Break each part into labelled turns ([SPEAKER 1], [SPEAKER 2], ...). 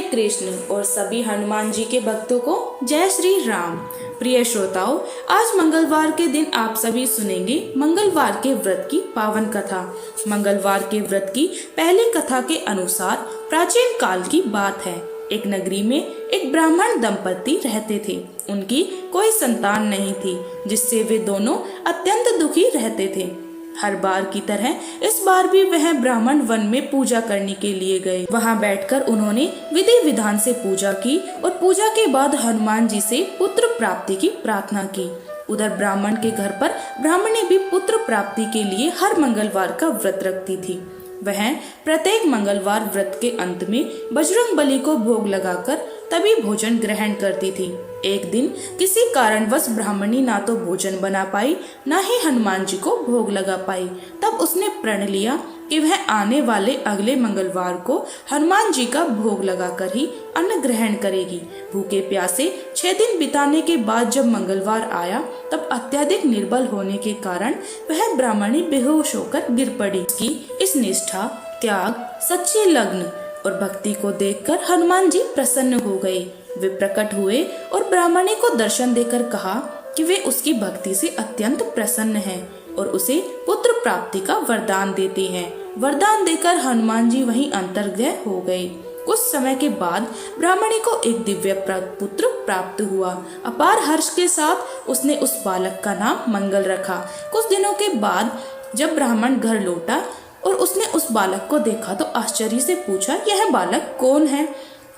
[SPEAKER 1] श्री कृष्ण और सभी हनुमान जी के भक्तों को जय श्री राम। प्रिय श्रोताओं, आज मंगलवार के दिन आप सभी सुनेंगे मंगलवार के व्रत की पावन कथा। मंगलवार के व्रत की पहली कथा के अनुसार प्राचीन काल की बात है। एक नगरी में एक ब्राह्मण दंपति रहते थे। उनकी कोई संतान नहीं थी, जिससे वे दोनों अत्यंत दुखी रहते थे। हर बार की तरह इस बार भी वह ब्राह्मण वन में पूजा करने के लिए गए। वहां बैठकर उन्होंने विधि विधान से पूजा की और पूजा के बाद हनुमान जी से पुत्र प्राप्ति की प्रार्थना की। उधर ब्राह्मण के घर पर ब्राह्मणी भी पुत्र प्राप्ति के लिए हर मंगलवार का व्रत रखती थी। वह प्रत्येक मंगलवार व्रत के अंत में बजरंग बली को भोग लगाकर तभी भोजन ग्रहण करती थी। एक दिन किसी कारणवश ब्राह्मणी ना तो भोजन बना पाई, ना ही हनुमान जी को भोग लगा पाई। तब उसने प्रण लिया कि वह आने वाले अगले मंगलवार को हनुमान जी का भोग लगाकर ही अन्न ग्रहण करेगी। भूखे प्यासे 6 दिन बिताने के बाद जब मंगलवार आया, तब अत्यधिक निर्बल होने के कारण वह ब्राह्मणी बेहोश होकर गिर पड़ी। उसकी इस निष्ठा, त्याग, सच्ची लगन और भक्ति को देखकर हनुमान जी प्रसन्न हो गए। वे प्रकट हुए और ब्राह्मणी को दर्शन देकर कहा कि वे उसकी भक्ति से अत्यंत प्रसन्न हैं और उसे पुत्र प्राप्ति का वरदान देते हैं। वरदान देकर हनुमान जी वहीं अंतर्गह हो गए। कुछ समय के बाद ब्राह्मणी को एक दिव्य पुत्र प्राप्त हुआ। अपार हर्ष के साथ उसने उस बालक का नाम मंगल रखा। कुछ दिनों के बाद जब ब्राह्मण घर लौटा और उसने उस बालक को देखा तो आश्चर्य से पूछा, यह बालक कौन है?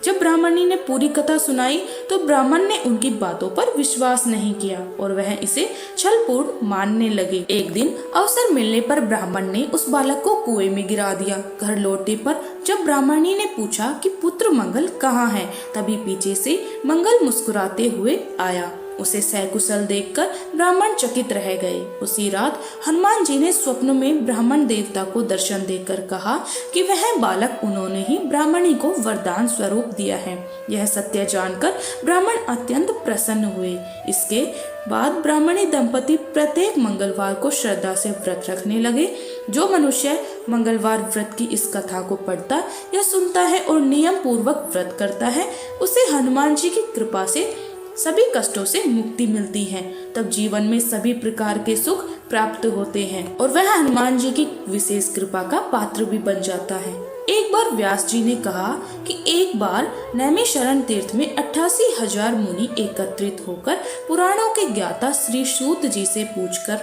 [SPEAKER 1] जब ब्राह्मणी ने पूरी कथा सुनाई तो ब्राह्मण ने उनकी बातों पर विश्वास नहीं किया और वह इसे छलपूर्ण मानने लगे। एक दिन अवसर मिलने पर ब्राह्मण ने उस बालक को कुएं में गिरा दिया। घर लौटने पर जब ब्राह्मणी ने पूछा कि पुत्र मंगल कहाँ है, तभी पीछे से मंगल मुस्कुराते हुए आया। उसे सकुशल देखकर ब्राह्मण चकित रह गए। उसी रात हनुमान जी ने स्वप्न में ब्राह्मण देवता को दर्शन देकर कहा कि वह बालक उन्होंने ही ब्राह्मणी को वरदान स्वरूप दिया है। यह सत्य जानकर ब्राह्मण अत्यंत प्रसन्न हुए। इसके बाद ब्राह्मणी दंपति प्रत्येक मंगलवार को श्रद्धा से व्रत रखने लगे। जो मनुष्य मंगलवार व्रत की इस कथा को पढ़ता या सुनता है और नियम पूर्वक व्रत करता है, उसे हनुमान जी की कृपा से सभी कष्टों से मुक्ति मिलती है। तब जीवन में सभी प्रकार के सुख प्राप्त होते हैं और वह हनुमान जी की विशेष कृपा का पात्र भी बन जाता है। एक बार व्यास जी ने कहा कि एक बार नैमिषारण्य तीर्थ में 88,000 मुनि एकत्रित होकर पुराणों के ज्ञाता श्री सूत जी से पूछकर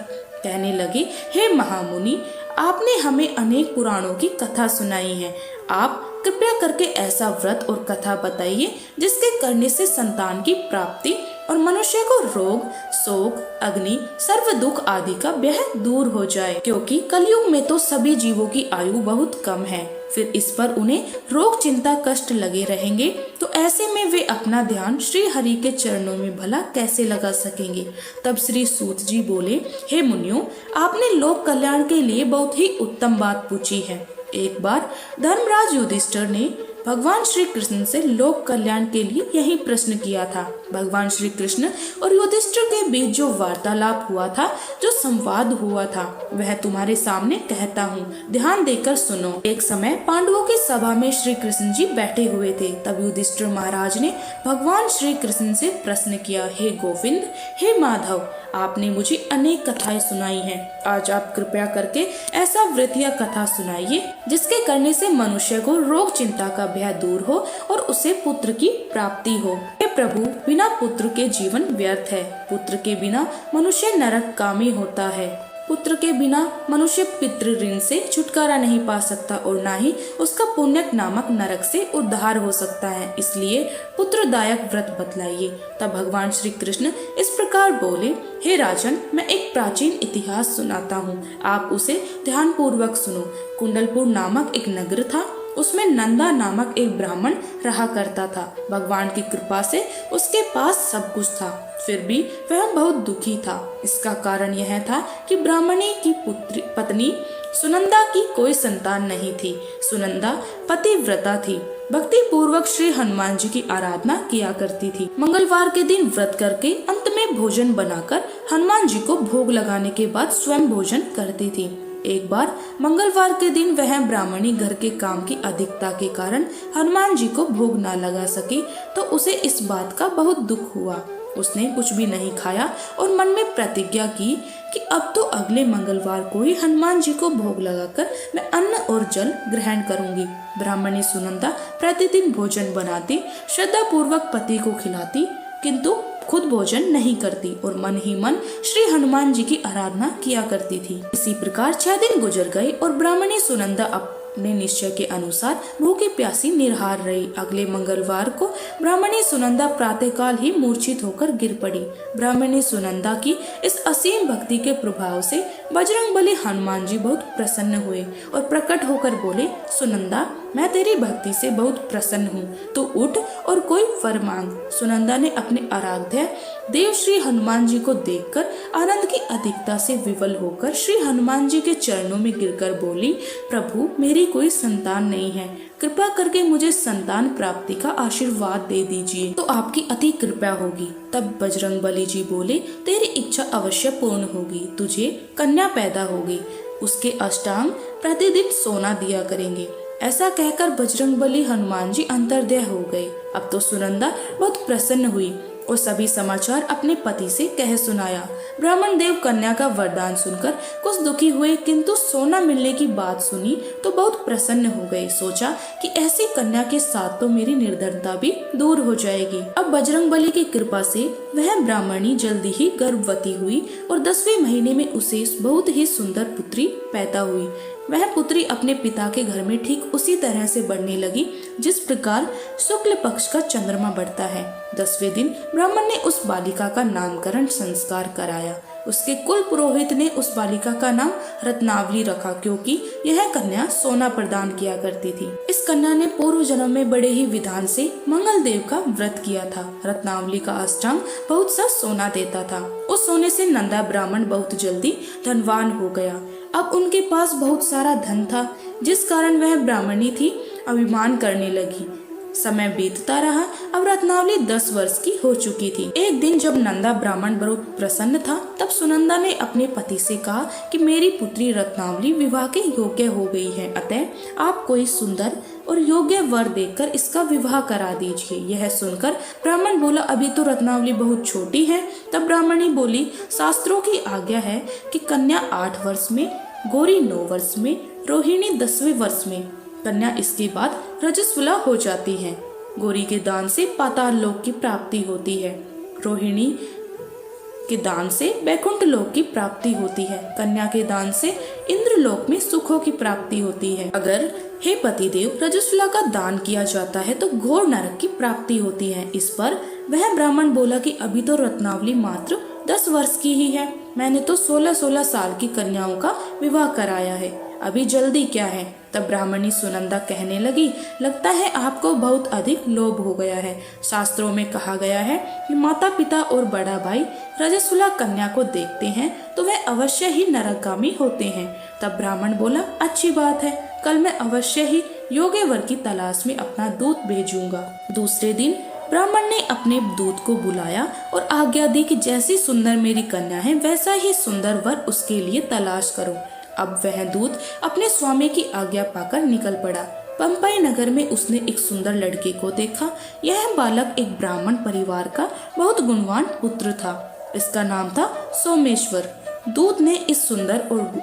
[SPEAKER 1] कहने लगे, हे महामुनि, आपने हमें अनेक पुराणों की कथा सुनाई है। आप कृपया करके ऐसा व्रत और कथा बताइए जिसके करने से संतान की प्राप्ति और मनुष्य को रोग, शोक, अग्नि, सर्व दुख आदि का भय दूर हो जाए, क्योंकि कलयुग में तो सभी जीवों की आयु बहुत कम है। फिर इस पर उन्हें रोग, चिंता, कष्ट लगे रहेंगे, तो ऐसे में वे अपना ध्यान श्री हरि के चरणों में भला कैसे लगा सकेंगे। तब श्री सूत जी बोले, हे मुनियों, आपने लोक कल्याण के लिए बहुत ही उत्तम बात पूछी है। एक बार धर्मराज युधिष्ठिर ने भगवान श्री कृष्ण से लोक कल्याण के लिए यही प्रश्न किया था। भगवान श्री कृष्ण और युधिष्ठिर के बीच जो वार्तालाप हुआ था, जो संवाद हुआ था, वह तुम्हारे सामने कहता हूँ, ध्यान देकर सुनो। एक समय पांडवों की सभा में श्री कृष्ण जी बैठे हुए थे। तब युधिष्ठिर महाराज ने भगवान श्री कृष्ण से प्रश्न किया, हे गोविंद, हे माधव, आपने मुझे अनेक कथाएं सुनाई हैं। आज आप कृपया करके ऐसा व्रत या कथा सुनाइए जिसके करने से मनुष्य को रोग, चिंता का भय दूर हो और उसे पुत्र की प्राप्ति हो। हे प्रभु, बिना पुत्र के जीवन व्यर्थ है। पुत्र के बिना मनुष्य नरकगामी होता है। पुत्र के बिना मनुष्य पितृ ऋण से छुटकारा नहीं पा सकता और ना ही उसका पुण्यक नामक नरक से उद्धार हो सकता है। इसलिए पुत्रदायक व्रत बतलाइए। तब भगवान श्री कृष्ण इस प्रकार बोले, हे राजन, मैं एक प्राचीन इतिहास सुनाता हूँ, आप उसे ध्यान पूर्वक सुनो। कुंडलपुर नामक एक नगर था। उसमें नंदा नामक एक ब्राह्मण रहा करता था। भगवान की कृपा से उसके पास सब कुछ था, फिर भी वह बहुत दुखी था। इसका कारण यह था कि ब्राह्मणी की पत्नी सुनंदा की कोई संतान नहीं थी। सुनंदा पतिव्रता थी, भक्ति पूर्वक श्री हनुमान जी की आराधना किया करती थी। मंगलवार के दिन व्रत करके अंत में भोजन बनाकर हनुमान जी को भोग लगाने के बाद स्वयं भोजन करती थी। एक बार मंगलवार के दिन वह ब्राह्मणी घर के काम की अधिकता के कारण हनुमान जी को भोग न लगा सकी, तो उसे इस बात का बहुत दुख हुआ। उसने कुछ भी नहीं खाया और मन में प्रतिज्ञा की कि अब तो अगले मंगलवार को ही हनुमान जी को भोग लगाकर मैं अन्न और जल ग्रहण करूंगी। ब्राह्मणी सुनंदा प्रतिदिन भोजन बनाती, श्रद्धा पूर्वक पति को खिलाती, किंतु खुद भोजन नहीं करती और मन ही मन श्री हनुमान जी की आराधना किया करती थी। इसी प्रकार 6 दिन गुजर गए और ब्राह्मणी सुनंदा अपने निश्चय के अनुसार भूखी प्यासी निरहार रही। अगले मंगलवार को ब्राह्मणी सुनंदा प्रातःकाल ही मूर्छित होकर गिर पड़ी। ब्राह्मणी सुनंदा की इस असीम भक्ति के प्रभाव से बजरंगबली हनुमान जी बहुत प्रसन्न हुए और प्रकट होकर बोले, सुनंदा, मैं तेरी भक्ति से बहुत प्रसन्न हूँ, तू उठ और कोई वर मांग। सुनंदा ने अपने आराध्य देव श्री हनुमान जी को देखकर आनंद की अधिकता से विवल होकर श्री हनुमान जी के चरणों में गिरकर बोली, प्रभु, मेरी कोई संतान नहीं है, कृपा करके मुझे संतान प्राप्ति का आशीर्वाद दे दीजिए तो आपकी अति कृपा होगी। तब बजरंगबली जी बोले, तेरी इच्छा अवश्य पूर्ण होगी, तुझे कन्या पैदा होगी, उसके अष्टांग प्रतिदिन सोना दिया करेंगे। ऐसा कहकर बजरंगबली हनुमान जी अंतर्ध्याय हो गए। अब तो सुनंदा बहुत प्रसन्न हुई और सभी समाचार अपने पति से कह सुनाया। ब्राह्मण देव कन्या का वरदान सुनकर कुछ दुखी हुए, किंतु सोना मिलने की बात सुनी तो बहुत प्रसन्न हो गए। सोचा कि ऐसी कन्या के साथ तो मेरी निर्धनता भी दूर हो जाएगी। अब बजरंगबली की कृपा से वह ब्राह्मणी जल्दी ही गर्भवती हुई और 10वें महीने में उसे बहुत ही सुंदर पुत्री पैदा हुई। वह पुत्री अपने पिता के घर में ठीक उसी तरह से बढ़ने लगी जिस प्रकार शुक्ल पक्ष का चंद्रमा बढ़ता है। 10वें दिन ब्राह्मण ने उस बालिका का नामकरण संस्कार कराया। उसके कुल पुरोहित ने उस बालिका का नाम रत्नावली रखा, क्योंकि यह कन्या सोना प्रदान किया करती थी। इस कन्या ने पूर्व जन्म में बड़े ही विधान से मंगल देव का व्रत किया था। रत्नावली का अष्टांग बहुत सा सोना देता था। उस सोने से नंदा ब्राह्मण बहुत जल्दी धनवान हो गया। अब उनके पास बहुत सारा धन था, जिस कारण वह ब्राह्मणी थी अभिमान करने लगी। समय बीतता रहा। अब रत्नावली 10 वर्ष की हो चुकी थी। एक दिन जब नंदा ब्राह्मण बहुत प्रसन्न था, तब सुनंदा ने अपने पति से कहा कि मेरी पुत्री रत्नावली विवाह के योग्य हो गई है, अतः आप कोई सुंदर और योग्य वर देकर इसका विवाह करा दीजिए। यह सुनकर ब्राह्मण बोला, अभी तो रत्नावली बहुत छोटी है। तब ब्राह्मणी बोली, शास्त्रों की आज्ञा है कि कन्या 8 वर्ष में, गौरी 9 वर्ष में, रोहिणी 10वें वर्ष में, कन्या इसके बाद रजस्वला हो जाती है। गौरी के दान से पाताल लोक की प्राप्ति होती है, रोहिणी के दान से वैकुंठ लोक की प्राप्ति होती है, कन्या के दान से इंद्र लोक में सुखों की प्राप्ति होती है। अगर हे पतिदेव रजस्वला का दान किया जाता है तो घोर नरक की प्राप्ति होती है। इस पर वह ब्राह्मण बोला कि अभी तो रत्नावली मात्र 10 वर्ष की ही है, मैंने तो 16-16 साल की कन्याओं का विवाह कराया है, अभी जल्दी क्या है। तब ब्राह्मणी सुनंदा कहने लगी, लगता है आपको बहुत अधिक लोभ हो गया है। शास्त्रों में कहा गया है कि माता पिता और बड़ा भाई रजस्वला कन्या को देखते हैं तो वह अवश्य ही नरकगामी होते हैं। तब ब्राह्मण बोला, अच्छी बात है, कल मैं अवश्य ही योग्य वर की तलाश में अपना दूत भेजूंगा। दूसरे दिन ब्राह्मण ने अपने दूत को बुलाया और आज्ञा दी कि जैसी सुंदर मेरी कन्या है वैसा ही सुंदर वर उसके लिए तलाश करो। अब वह दूत अपने स्वामी की आज्ञा पाकर निकल पड़ा। पंपाई नगर में उसने एक सुंदर लड़के को देखा। यह बालक एक ब्राह्मण परिवार का बहुत गुणवान पुत्र था। इसका नाम था सोमेश्वर। दूत ने इस सुंदर और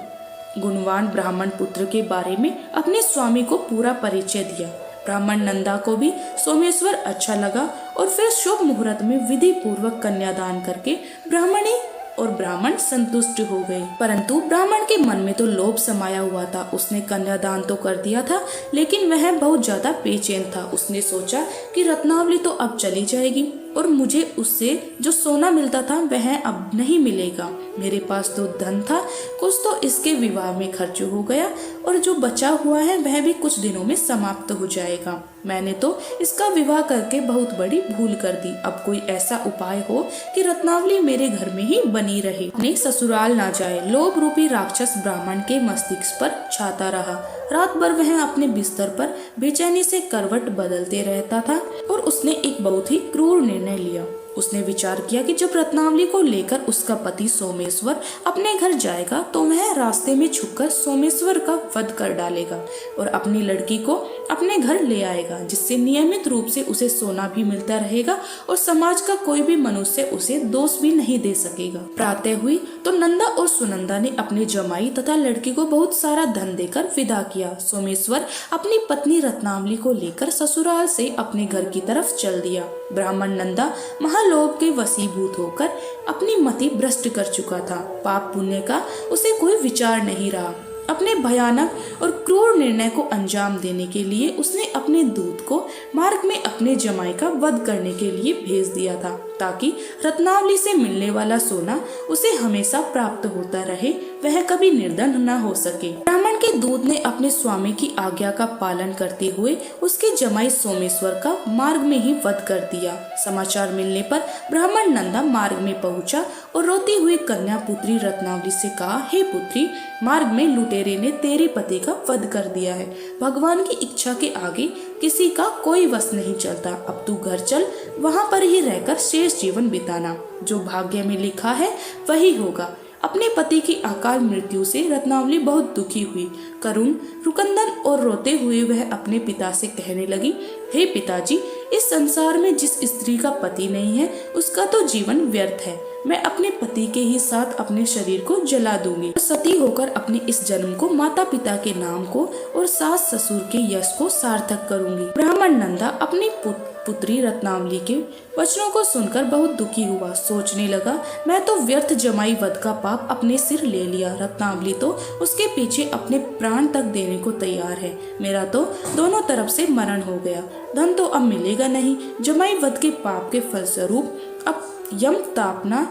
[SPEAKER 1] गुणवान ब्राह्मण पुत्र के बारे में अपने स्वामी को पूरा परिचय दिया। ब्राह्मण नंदा को भी सोमेश्वर अच्छा लगा और फिर शुभ मुहूर्त में विधि पूर्वक कन्यादान करके ब्राह्मणी और ब्राह्मण संतुष्ट हो गए। परंतु ब्राह्मण के मन में तो लोभ समाया हुआ था। उसने कन्यादान तो कर दिया था, लेकिन वह बहुत ज्यादा बेचैन था। उसने सोचा कि रत्नावली तो अब चली जाएगी और मुझे उससे जो सोना मिलता था वह अब नहीं मिलेगा। मेरे पास तो धन था, कुछ तो इसके विवाह में खर्च हो गया और जो बचा हुआ है वह भी कुछ दिनों में समाप्त हो जाएगा। मैंने तो इसका विवाह करके बहुत बड़ी भूल कर दी। अब कोई ऐसा उपाय हो कि रत्नावली मेरे घर में ही बनी रहे, अपने ससुराल ना जाए। लोभ रूपी राक्षस ब्राह्मण के मस्तिष्क पर छाता रहा। रात भर वह अपने बिस्तर पर बेचैनी से करवट बदलते रहता था और उसने एक बहुत ही क्रूर निर्णय लिया। उसने विचार किया कि जब रत्नावली को लेकर उसका पति सोमेश्वर अपने घर जाएगा तो वह रास्ते में छुपकर सोमेश्वर का वध कर डालेगा और अपनी लड़की को अपने घर ले आएगा, जिससे नियमित रूप से उसे सोना भी मिलता रहेगा और समाज का कोई भी मनुष्य उसे दोष भी नहीं दे सकेगा। प्रातः हुई तो नंदा और सुनंदा ने अपने जमाई तथा लड़की को बहुत सारा धन देकर विदा किया। सोमेश्वर अपनी पत्नी रत्नावली को लेकर ससुराल से अपने घर की तरफ चल दिया। ब्राह्मण नंदा महालोभ के वशीभूत होकर अपनी मति भ्रष्ट कर चुका था। पाप पुण्य का उसे कोई विचार नहीं रहा। अपने भयानक और क्रूर निर्णय को अंजाम देने के लिए उसने अपने दूत को मार्ग में अपने जमाई का वध करने के लिए भेज दिया था, ताकि रत्नावली से मिलने वाला सोना उसे हमेशा प्राप्त होता रहे, वह कभी निर्धन न हो सके। ब्राह्मण के दूत ने अपने स्वामी की आज्ञा का पालन करते हुए उसके जमाई सोमेश्वर का मार्ग में ही वध कर दिया। समाचार मिलने पर ब्राह्मण नंदा मार्ग में पहुंचा और रोती हुई कन्या पुत्री रत्नावली से कहा, हे पुत्री, मार्ग में लुटेरे ने तेरे पति का वध कर दिया है। भगवान की इच्छा के आगे किसी का कोई वश नहीं चलता। अब तू घर चल, वहाँ पर ही रहकर शेष जीवन बिताना। जो भाग्य में लिखा है वही होगा। अपने पति की अकाल मृत्यु से रत्नावली बहुत दुखी हुई, करुण, रुकंदन और रोते हुए वह अपने पिता से कहने लगी, हे पिताजी, इस संसार में जिस स्त्री का पति नहीं है उसका तो जीवन व्यर्थ है। मैं अपने पति के ही साथ अपने शरीर को जला दूंगी और सती होकर अपने इस जन्म को माता पिता के नाम को और सास ससुर के यश को सार्थक करूंगी। ब्राह्मण नंदा अपनी पुत्री रत्नावली के वचनों को सुनकर बहुत दुखी हुआ। सोचने लगा, मैं तो व्यर्थ जमाई वध का पाप अपने सिर ले लिया। रत्नावली तो उसके पीछे अपने प्राण तक देने को तैयार है। मेरा तो दोनों तरफ से मरण हो गया। धन तो अब मिलेगा नहीं। जमाई वध के पाप के फलस्वरूप अब यम तापना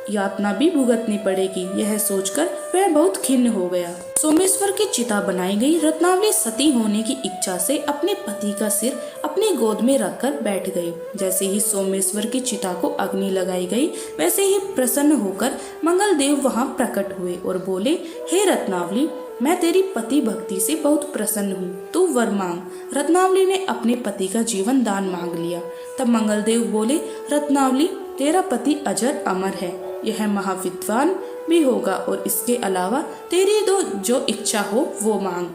[SPEAKER 1] यातना भी भुगतनी पड़ेगी। यह सोचकर वह बहुत खिन्न हो गया। सोमेश्वर की चिता बनाई गई। रत्नावली सती होने की इच्छा से अपने पति का सिर अपनी गोद में रखकर बैठ गई। जैसे ही सोमेश्वर की चिता को अग्नि लगाई गई, वैसे ही प्रसन्न होकर मंगलदेव वहां प्रकट हुए और बोले, हे रत्नावली, मैं तेरी पति भक्ति से बहुत प्रसन्न हूँ, तू वर मांग। रत्नावली ने अपने पति का जीवन दान मांग लिया। तब मंगलदेव बोले, रत्नावली, तेरा पति अजर अमर है, यह महाविद्वान भी होगा और इसके अलावा तेरी जो इच्छा हो वो मांग।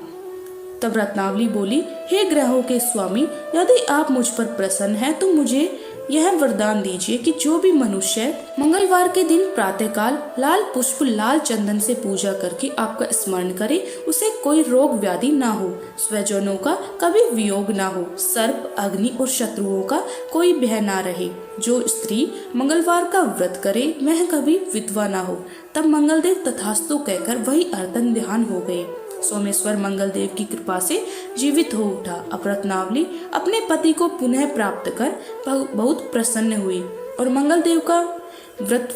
[SPEAKER 1] तब रत्नावली बोली, हे ग्रहों के स्वामी, यदि आप मुझ पर प्रसन्न हैं तो मुझे यह वरदान दीजिए कि जो भी मनुष्य मंगलवार के दिन प्रातःकाल लाल पुष्प लाल चंदन से पूजा करके आपका स्मरण करे, उसे कोई रोग व्याधि ना हो, स्वजनों का कभी वियोग ना हो, सर्प, अग्नि और शत्रुओं का कोई भय ना रहे। जो स्त्री मंगलवार का व्रत करे वह कभी विधवा ना हो। तब मंगलदेव तथास्तु कहकर वही अर्धन ध्यान हो गए। सोमेश्वर मंगलदेव की कृपा से जीवित हो उठा। अब रत्नावली अपने पति को पुनः प्राप्त कर बहुत प्रसन्न हुई और मंगलदेव का व्रत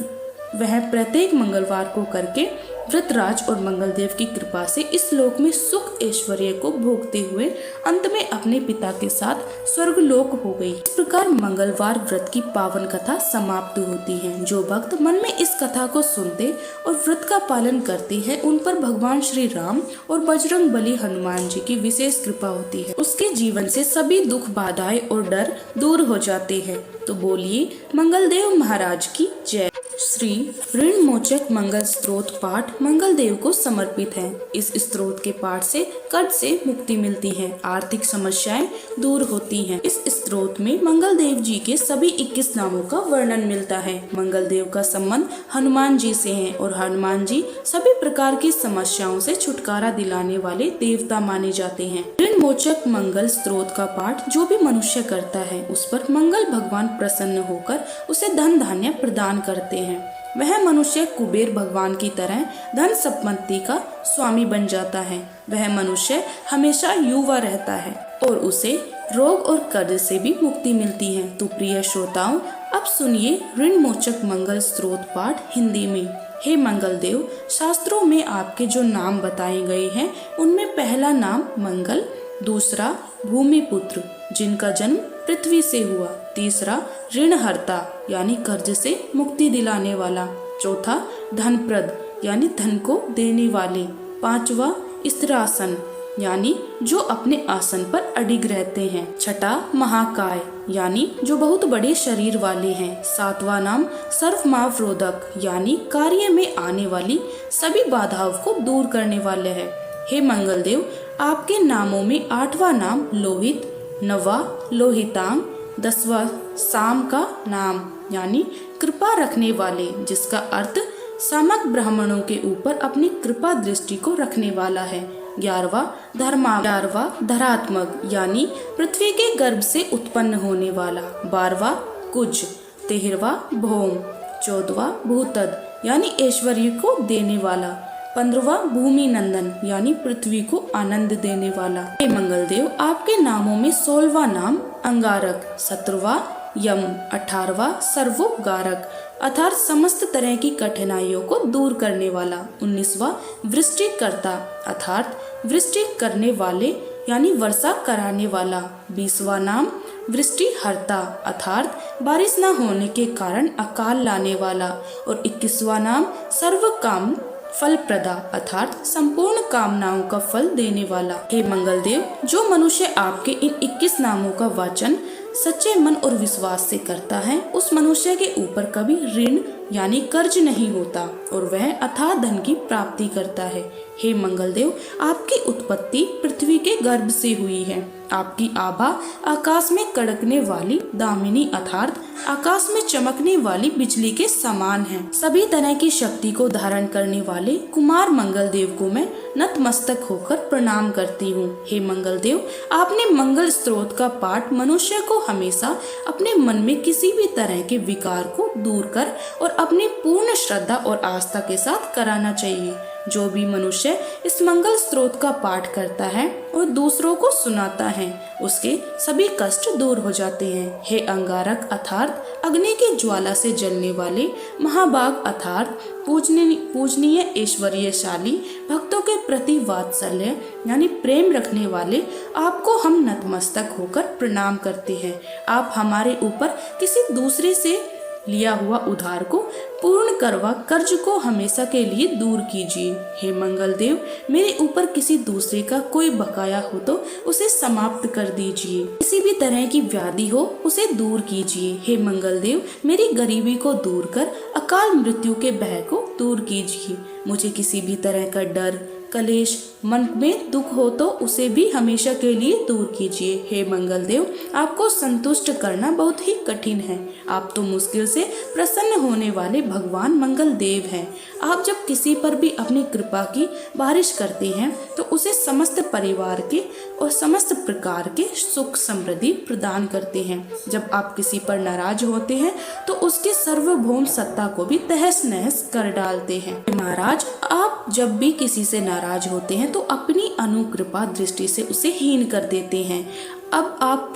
[SPEAKER 1] वह प्रत्येक मंगलवार को करके व्रतराज और मंगलदेव की कृपा से इस लोक में सुख ऐश्वर्य को भोगते हुए अंत में अपने पिता के साथ स्वर्गलोक हो गई। इस प्रकार मंगलवार व्रत की पावन कथा समाप्त होती है। जो भक्त मन में इस कथा को सुनते और व्रत का पालन करते हैं, उन पर भगवान श्री राम और बजरंग बली हनुमान जी की विशेष कृपा होती है। उसके जीवन से सभी दुख, बाधाएं और डर दूर हो जाते हैं। तो बोलिए मंगलदेव महाराज की जय। श्री ऋण मोचक मंगल स्त्रोत पाठ मंगलदेव को समर्पित है। इस स्त्रोत के पाठ से कर्ज से मुक्ति मिलती है, आर्थिक समस्याएं दूर होती हैं। इस स्त्रोत में मंगलदेव जी के सभी 21 नामों का वर्णन मिलता है। मंगलदेव का संबंध हनुमान जी से है और हनुमान जी सभी प्रकार की समस्याओं से छुटकारा दिलाने वाले देवता माने जाते हैं। ऋण मोचक मंगल स्त्रोत का पाठ जो भी मनुष्य करता है, उस पर मंगल भगवान प्रसन्न होकर उसे धन धान्य प्रदान करते हैं। वह मनुष्य कुबेर भगवान की तरह धन संपत्ति का स्वामी बन जाता है। वह मनुष्य हमेशा युवा रहता है और उसे रोग और कर्ज से भी मुक्ति मिलती है। तो प्रिय श्रोताओं, अब सुनिए ऋण मोचक मंगल स्त्रोत पाठ हिंदी में। हे मंगलदेव, शास्त्रों में आपके जो नाम बताए गए हैं, उनमें पहला नाम मंगल, दूसरा भूमिपुत्र जिनका जन्म पृथ्वी से हुआ, तीसरा ऋणहर्ता यानी कर्ज से मुक्ति दिलाने वाला, चौथा धनप्रद यानी धन को देने वाले, पांचवा स्थिरासन यानी जो अपने आसन पर अडिग रहते हैं। छठा महाकाय, यानी जो बहुत बड़े शरीर वाले हैं। सातवां नाम सर्वमावरोधक, यानी कार्य में आने वाली सभी बाधाओं को दूर करने वाले हैं। हे मंगल देव, आपके नामों में आठवां नाम लोहित, नवा लोहितांग, 10वां साम का नाम, यानी कृपा रखने वाले, जिसका अर्थ समग्र ब्राह्मणों के ऊपर अपनी कृपा दृष्टि को रखने वाला है। 11वां धरात्मक, यानी पृथ्वी के गर्भ से उत्पन्न होने वाला। 12वां कुज, 13वां भौम, 14वां भूतद, यानी ऐश्वर्य को देने वाला। 15वां भूमि नंदन, यानी पृथ्वी को आनंद देने वाला। हे मंगल देव, आपके नामों में 16वां नाम अंगारक, 17वां यम, 18वां सर्वोपगारक, अर्थात समस्त तरह की कठिनाइयों को दूर करने वाला। 19वां वृष्टिकर्ता, अर्थात वृष्टि करने वाले, यानी वर्षा कराने वाला। 20वां नाम वृष्टिहर्ता, अर्थात बारिश न होने के कारण अकाल लाने वाला। और 21वां नाम सर्वकाम फलप्रदा, अर्थात संपूर्ण कामनाओं का फल देने वाला। हे मंगल देव, जो मनुष्य आपके इन 21 नामों का वाचन सच्चे मन और विश्वास से करता है, उस मनुष्य के ऊपर कभी ऋण यानी कर्ज नहीं होता और वह अथाह धन की प्राप्ति करता है। हे मंगल देव, आपकी उत्पत्ति पृथ्वी के गर्भ से हुई है। आपकी आभा आकाश में कड़कने वाली दामिनी, अर्थात आकाश में चमकने वाली बिजली के समान है। सभी तरह की शक्ति को धारण करने वाले कुमार मंगल देव को मैं नतमस्तक होकर प्रणाम करती हूँ। हे मंगल देव, आपने मंगल स्त्रोत का पाठ मनुष्य को हमेशा अपने मन में किसी भी तरह के विकार को दूर कर और अपनी पूर्ण श्रद्धा और आस्था के साथ कराना चाहिए। जो भी मनुष्य इस मंगल स्त्रोत का पाठ करता है और दूसरों को सुनाता है, उसके सभी कष्ट दूर हो जाते हैं। हे अंगारक, अर्थात अग्नि की ज्वाला से जलने वाले महाभाग, अर्थात पूजनीय ऐश्वर्यशाली, भक्तों के प्रति वात्सल्य यानी प्रेम रखने वाले, आपको हम नतमस्तक होकर प्रणाम करते हैं। आप हमारे ऊपर किसी दूसरे से लिया हुआ उधार को पूर्ण करवा कर्ज को हमेशा के लिए दूर कीजिए। हे मंगल देव, मेरे ऊपर किसी दूसरे का कोई बकाया हो तो उसे समाप्त कर दीजिए। किसी भी तरह की व्याधि हो उसे दूर कीजिए। हे मंगल देव, मेरी गरीबी को दूर कर अकाल मृत्यु के भय को दूर कीजिए। मुझे किसी भी तरह का डर, कलेश, मन में दुख हो तो उसे भी हमेशा के लिए दूर कीजिए। हे मंगल देव, आपको संतुष्ट करना बहुत ही कठिन है। आप तो मुश्किल से प्रसन्न होने वाले भगवान मंगल देव हैं। आप जब किसी पर भी अपनी कृपा की बारिश करते हैं तो उसे समस्त परिवार के और समस्त प्रकार के सुख समृद्धि प्रदान करते हैं। जब आप किसी पर नाराज होते हैं तो उसके सार्वभौम सत्ता को भी तहस नहस कर डालते हैं। महाराज, आप जब भी किसी से नाराज होते हैं तो अपनी अनुकृपा दृष्टि से उसे हीन कर देते हैं। अब आप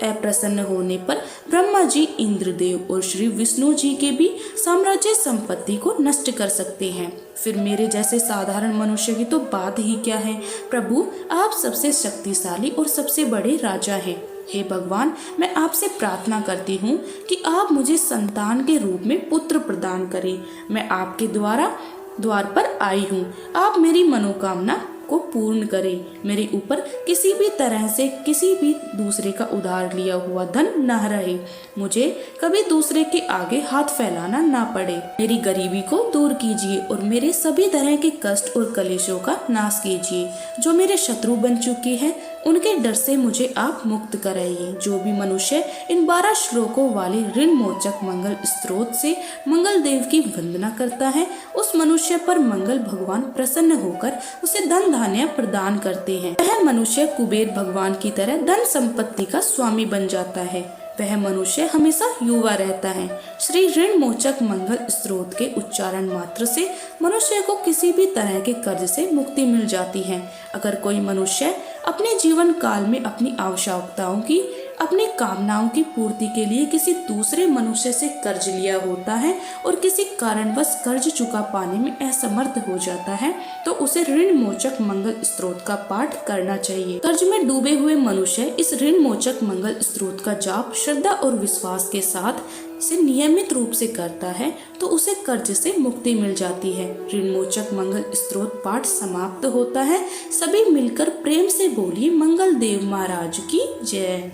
[SPEAKER 1] अप्रसन्न होने पर ब्रह्मा जी, इंद्रदेव और श्री विष्णु जी के भी साम्राज्य संपत्ति को नष्ट कर सकते हैं। फिर मेरे जैसे साधारण मनुष्य की तो बात ही क्या है। प्रभु, आप सबसे शक्तिशाली और सबसे बड़े राजा हैं। हे भगवान, मैं आपसे प्रार्थना करती हूँ कि आप मुझे संतान के रूप में पुत्र प्रदान करें। मैं आपके द्वार पर आई हूँ। आप मेरी मनोकामना को पूर्ण करें। मेरे ऊपर किसी भी तरह से किसी भी दूसरे का उधार लिया हुआ धन न रहे। मुझे कभी दूसरे के आगे हाथ फैलाना ना पड़े। मेरी गरीबी को दूर कीजिए और मेरे सभी तरह के कष्ट और कलेशों का नाश कीजिए। जो मेरे शत्रु बन चुके हैं उनके डर से मुझे आप मुक्त कराइए। जो भी मनुष्य इन 12 श्लोकों वाले ऋण मोचक मंगल स्त्रोत से मंगल देव की वंदना करता है, उस मनुष्य पर मंगल भगवान प्रसन्न होकर उसे धन धान्य प्रदान करते हैं। वह मनुष्य कुबेर भगवान की तरह धन संपत्ति का स्वामी बन जाता है। वह मनुष्य हमेशा युवा रहता है। श्री ऋण मोचक मंगल स्त्रोत के उच्चारण मात्र से मनुष्य को किसी भी तरह के कर्ज से मुक्ति मिल जाती है। अगर कोई मनुष्य अपने जीवन काल में अपनी आवश्यकताओं की, अपनी कामनाओं की पूर्ति के लिए किसी दूसरे मनुष्य से कर्ज लिया होता है और किसी कारणवश कर्ज चुका पाने में असमर्थ हो जाता है तो उसे ऋण मोचक मंगल स्त्रोत का पाठ करना चाहिए। कर्ज में डूबे हुए मनुष्य इस ऋण मोचक मंगल स्त्रोत का जाप श्रद्धा और विश्वास के साथ से नियमित रूप से करता है तो उसे कर्ज से मुक्ति मिल जाती है। ऋणमोचक मंगल स्तोत्र पाठ समाप्त होता है। सभी मिलकर प्रेम से बोलिए मंगल देव महाराज की जय।